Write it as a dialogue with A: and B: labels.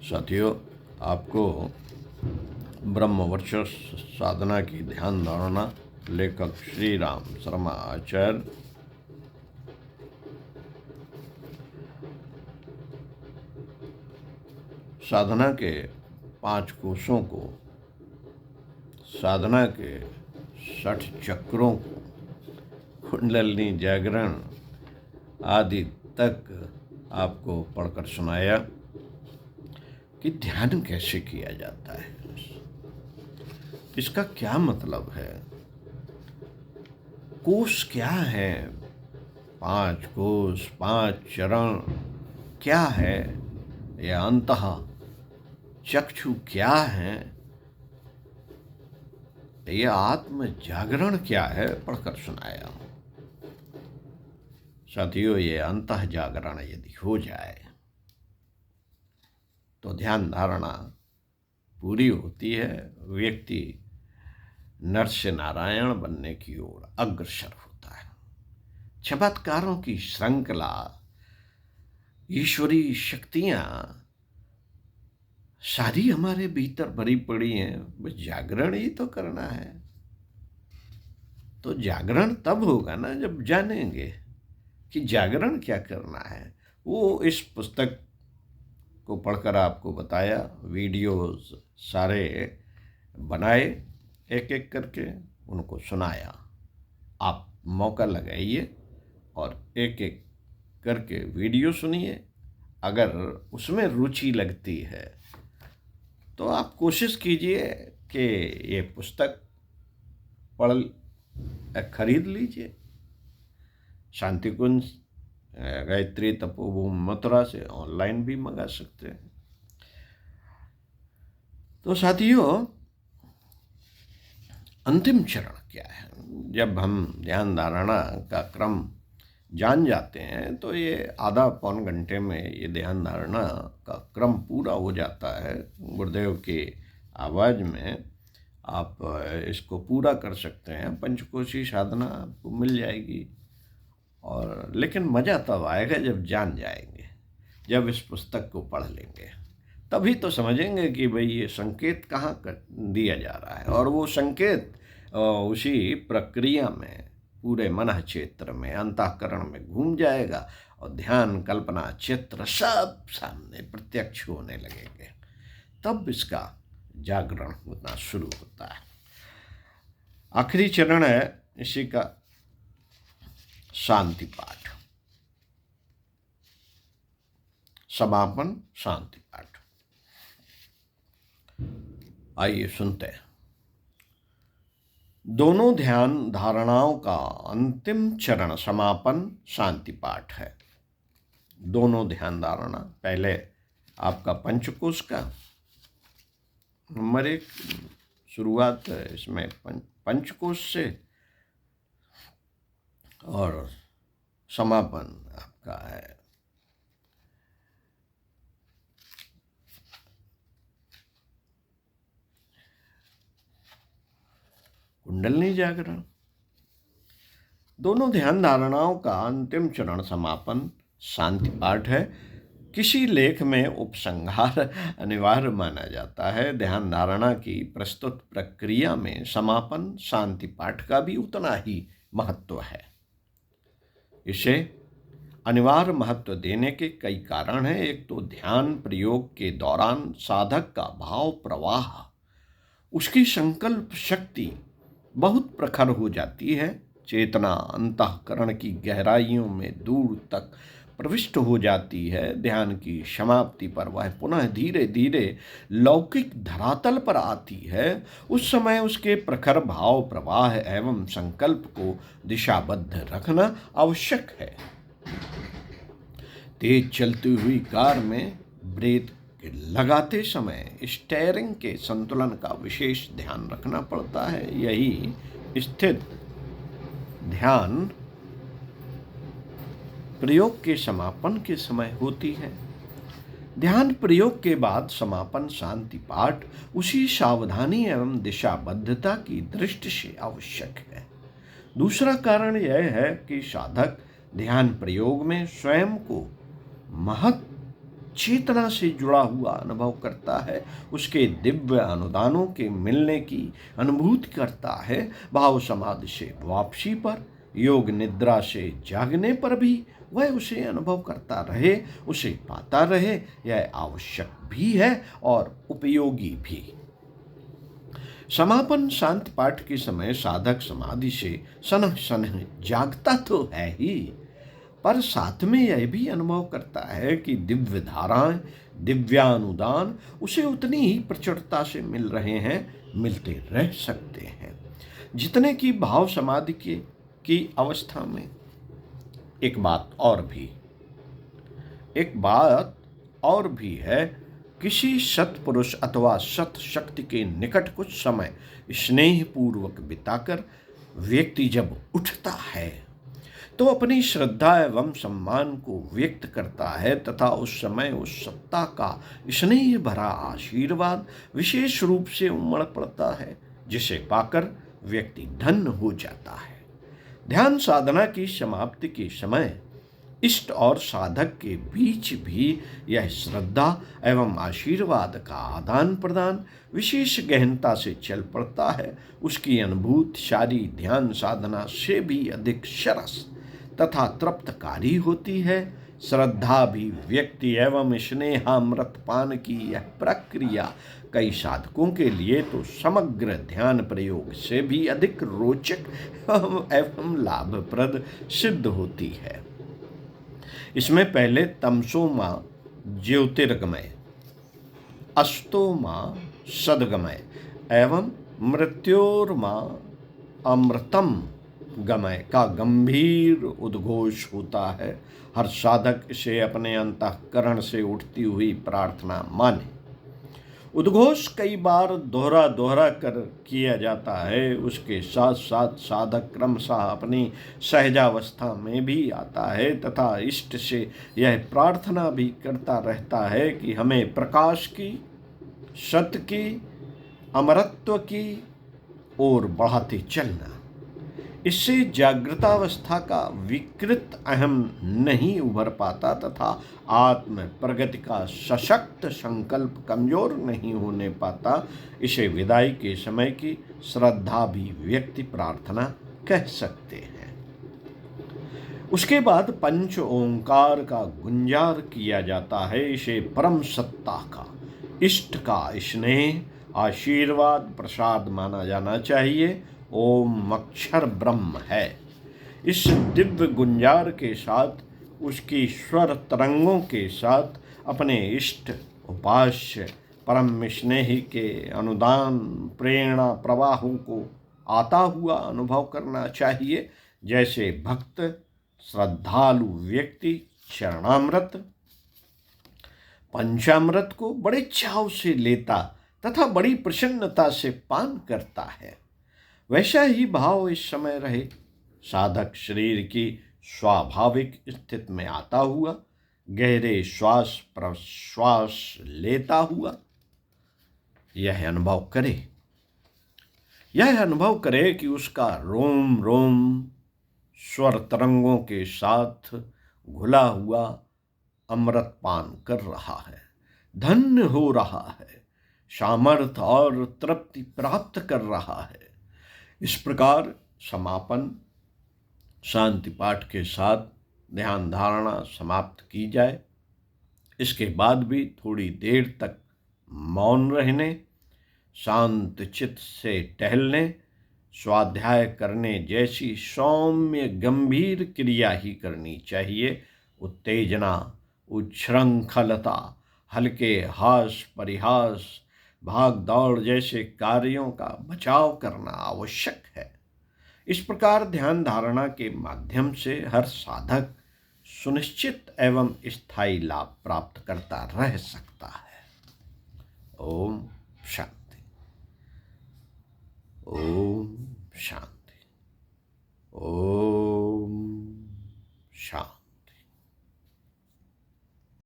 A: साथियों, आपको ब्रह्मवर्ष साधना की ध्यान धारणा लेखक श्री राम शर्मा आचार्य साधना के 5 कोषों को, साधना के 60 चक्रों को, कुंडलिनी जागरण आदि तक आपको पढ़कर सुनाया कि ध्यान कैसे किया जाता है, इसका क्या मतलब है, कोष क्या है, 5 कोष, 5 चरण क्या है, यह अंतः चक्षु क्या है, यह आत्म जागरण क्या है, पढ़कर सुनाया। साथियों, ये अंतः जागरण यदि हो जाए तो ध्यान धारणा पूरी होती है, व्यक्ति नर से नारायण बनने की ओर अग्रसर होता है। चमत्कारों की श्रृंखला, ईश्वरी शक्तियां सारी हमारे भीतर भरी पड़ी हैं, बस जागरण ही तो करना है। तो जागरण तब होगा ना जब जानेंगे कि जागरण क्या करना है। वो इस पुस्तक को पढ़कर आपको बताया, वीडियोस सारे बनाए, एक एक करके उनको सुनाया। आप मौका लगाइए और एक एक करके वीडियो सुनिए। अगर उसमें रुचि लगती है तो आप कोशिश कीजिए कि ये पुस्तक खरीद लीजिए। शांति कुंज, गायत्री तपोभूमि मथुरा से ऑनलाइन भी मंगा सकते हैं। तो साथियों, अंतिम चरण क्या है? जब हम ध्यान धारणा का क्रम जान जाते हैं तो ये आधा पौन घंटे में ये ध्यान धारणा का क्रम पूरा हो जाता है। गुरुदेव की आवाज़ में आप इसको पूरा कर सकते हैं। पंचकोशी साधना आपको मिल जाएगी। और लेकिन मज़ा तब आएगा जब जान जाएंगे, जब इस पुस्तक को पढ़ लेंगे, तभी तो समझेंगे कि भाई ये संकेत कहाँ दिया जा रहा है। और वो संकेत उसी प्रक्रिया में पूरे मन क्षेत्र में, अंतःकरण में घूम जाएगा और ध्यान, कल्पना, चित्र सब सामने प्रत्यक्ष होने लगेंगे। तब इसका जागरण होना शुरू होता है। आखिरी चरण है इसी का शांति पाठ, समापन शांति पाठ। आइए सुनते हैं। दोनों ध्यान धारणाओं का अंतिम चरण समापन शांति पाठ है। दोनों ध्यान धारणा, पहले आपका पंचकोश का नंबर 1, शुरुआत इसमें पंचकोश से, और समापन आपका है कुंडलिनी जागरण। दोनों ध्यान धारणाओं का अंतिम चरण समापन शांति पाठ है। किसी लेख में उपसंहार अनिवार्य माना जाता है। ध्यान धारणा की प्रस्तुत प्रक्रिया में समापन शांति पाठ का भी उतना ही महत्व है। इसे अनिवार्य महत्व देने के कई कारण हैं। एक तो ध्यान प्रयोग के दौरान साधक का भाव प्रवाह, उसकी संकल्प शक्ति बहुत प्रखर हो जाती है। चेतना अंतःकरण की गहराइयों में दूर तक प्रविष्ट हो जाती है। ध्यान की समाप्ति पर वह पुनः धीरे धीरे लौकिक धरातल पर आती है। उस समय उसके प्रखर भाव प्रवाह एवं संकल्प को दिशाबद्ध रखना आवश्यक है। तेज चलती हुई कार में ब्रेक लगाते समय स्टीयरिंग के संतुलन का विशेष ध्यान रखना पड़ता है। यही स्थित ध्यान प्रयोग के समापन के समय होती है। ध्यान प्रयोग के बाद समापन शांति पाठ उसी सावधानी एवं दिशाबद्धता की दृष्टि से आवश्यक है। दूसरा कारण यह है कि साधक ध्यान प्रयोग में स्वयं को महत्व चेतना से जुड़ा हुआ अनुभव करता है, उसके दिव्य अनुदानों के मिलने की अनुभूति करता है। भाव समाधि से वापसी पर, योग निद्रा से जागने पर भी वह उसे अनुभव करता रहे, उसे पाता रहे, यह आवश्यक भी है और उपयोगी भी। समापन शांति पाठ के समय साधक समाधि से सनह सनह जागता तो है ही, पर साथ में यह भी अनुभव करता है कि दिव्य धाराएं, दिव्यानुदान उसे उतनी ही प्रचुरता से मिल रहे हैं, मिलते रह सकते हैं जितने की भाव समाधि की अवस्था में। एक बात और भी है, किसी सत्पुरुष अथवा सत शक्ति के निकट कुछ समय स्नेह पूर्वक बिताकर व्यक्ति जब उठता है तो अपनी श्रद्धा एवं सम्मान को व्यक्त करता है तथा उस समय उस सत्ता का स्नेह भरा आशीर्वाद विशेष रूप से उमड़ पड़ता है, जिसे पाकर व्यक्ति धन्य हो जाता है। ध्यान साधना की समाप्ति के समय इष्ट और साधक के बीच भी यह श्रद्धा एवं आशीर्वाद का आदान प्रदान विशेष गहनता से चल पड़ता है। उसकी अनुभूति सारी ध्यान साधना से भी अधिक सरस तथा तृप्तकारी होती है। श्रद्धा भी व्यक्ति एवं स्नेहामृत पान की यह प्रक्रिया कई साधकों के लिए तो समग्र ध्यान प्रयोग से भी अधिक रोचक एवं लाभप्रद सिद्ध होती है। इसमें पहले तमसोमा ज्योतिर्गमय, अस्तोमा सद्गमय एवं मृत्योर्मा अमृतम गमय का गंभीर उद्घोष होता है। हर साधक इसे अपने अंतःकरण से उठती हुई प्रार्थना माने। उद्घोष कई बार दोहरा कर किया जाता है। उसके साथ साथ साधक क्रमशः अपनी सहजावस्था में भी आता है तथा इष्ट से यह प्रार्थना भी करता रहता है कि हमें प्रकाश की, सत्य की, अमरत्व की ओर बढ़ाते चलना। इससे जागृतावस्था का विकृत अहम नहीं उभर पाता तथा आत्म प्रगति का सशक्त संकल्प कमजोर नहीं होने पाता। इसे विदाई के समय की श्रद्धा भी व्यक्ति प्रार्थना कह सकते हैं। उसके बाद पंच ओंकार का गुंजार किया जाता है। इसे परम सत्ता का, इष्ट का स्नेह, आशीर्वाद, प्रसाद माना जाना चाहिए। ओम अक्षर ब्रह्म है। इस दिव्य गुंजार के साथ, उसकी स्वर तरंगों के साथ अपने इष्ट उपास्य परम स्नेही के अनुदान प्रेरणा प्रवाहों को आता हुआ अनुभव करना चाहिए। जैसे भक्त श्रद्धालु व्यक्ति चरणामृत, पंचामृत को बड़े चाव से लेता तथा बड़ी प्रसन्नता से पान करता है, वैसा ही भाव इस समय रहे। साधक शरीर की स्वाभाविक स्थिति में आता हुआ गहरे श्वास प्रश्वास लेता हुआ यह अनुभव करे कि उसका रोम रोम स्वर तरंगों के साथ घुला हुआ अमृत पान कर रहा है, धन्य हो रहा है, सामर्थ्य और तृप्ति प्राप्त कर रहा है। इस प्रकार समापन शांति पाठ के साथ ध्यान धारणा समाप्त की जाए। इसके बाद भी थोड़ी देर तक मौन रहने, शांत चित्त से टहलने, स्वाध्याय करने जैसी सौम्य गंभीर क्रिया ही करनी चाहिए। उत्तेजना, उच्छृंखलता, हल्के हास परिहास, भाग दौड़ जैसे कार्यों का बचाव करना आवश्यक है। इस प्रकार ध्यान धारणा के माध्यम से हर साधक सुनिश्चित एवं स्थायी लाभ प्राप्त करता रह सकता है। ओम